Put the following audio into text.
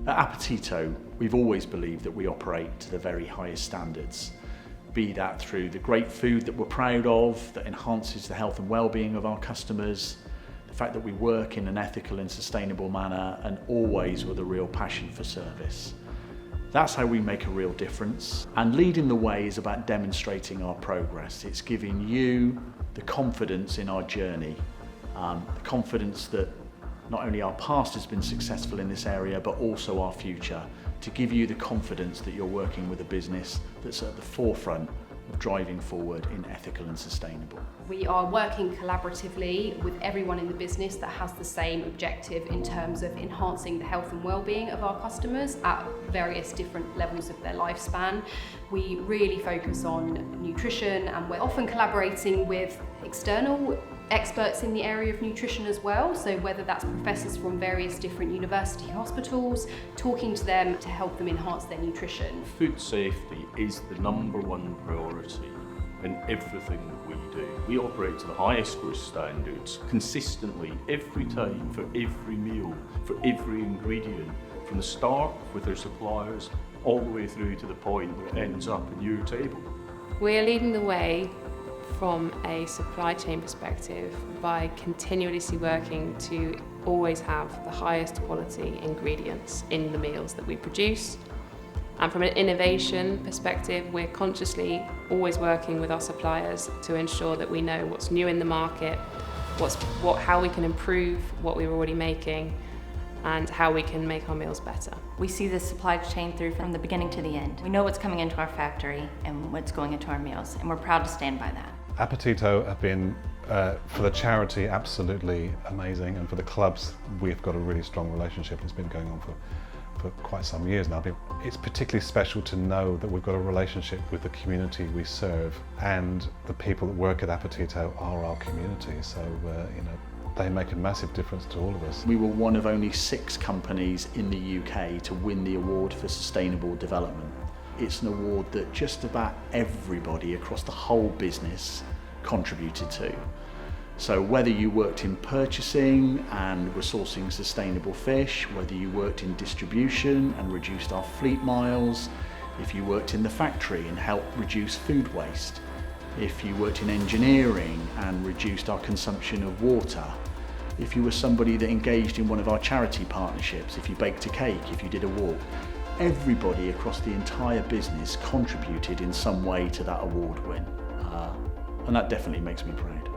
At Appetito, we've always believed that we operate to the very highest standards, be that through the great food that we're proud of, that enhances the health and well-being of our customers, the fact that we work in an ethical and sustainable manner, and always with a real passion for service. That's how we make a real difference. And leading the way is about demonstrating our progress. It's giving you the confidence in our journey, the confidence that not only our past has been successful in this area, but also our future, to give you the confidence that you're working with a business that's at the forefront of driving forward in ethical and sustainable. We are working collaboratively with everyone in the business that has the same objective in terms of enhancing the health and well-being of our customers at various different levels of their lifespan. We really focus on nutrition, and we're often collaborating with external experts in the area of nutrition as well, so whether that's professors from various different university hospitals, talking to them to help them enhance their nutrition. Food safety is the number one priority in everything that we do. We operate to the highest risk standards consistently, every time, for every meal, for every ingredient, from the start with our suppliers all the way through to the point where it ends up on your table. We are leading the way from a supply chain perspective by continuously working to always have the highest quality ingredients in the meals that we produce. And from an innovation perspective, we're consciously always working with our suppliers to ensure that we know what's new in the market, how we can improve what we're already making, and how we can make our meals better. We see the supply chain through from the beginning to the end. We know what's coming into our factory and what's going into our meals, and we're proud to stand by that. Appetito have been, for the charity, absolutely amazing, and for the clubs, we've got a really strong relationship. It's been going on for quite some years now. It's particularly special to know that we've got a relationship with the community we serve, and the people that work at Appetito are our community, so they make a massive difference to all of us. We were one of only 6 companies in the UK to win the award for sustainable development. It's an award that just about everybody across the whole business contributed to. So whether you worked in purchasing and were sourcing sustainable fish, whether you worked in distribution and reduced our fleet miles, if you worked in the factory and helped reduce food waste, if you worked in engineering and reduced our consumption of water, if you were somebody that engaged in one of our charity partnerships, if you baked a cake, if you did a walk, everybody across the entire business contributed in some way to that award win. And that definitely makes me proud.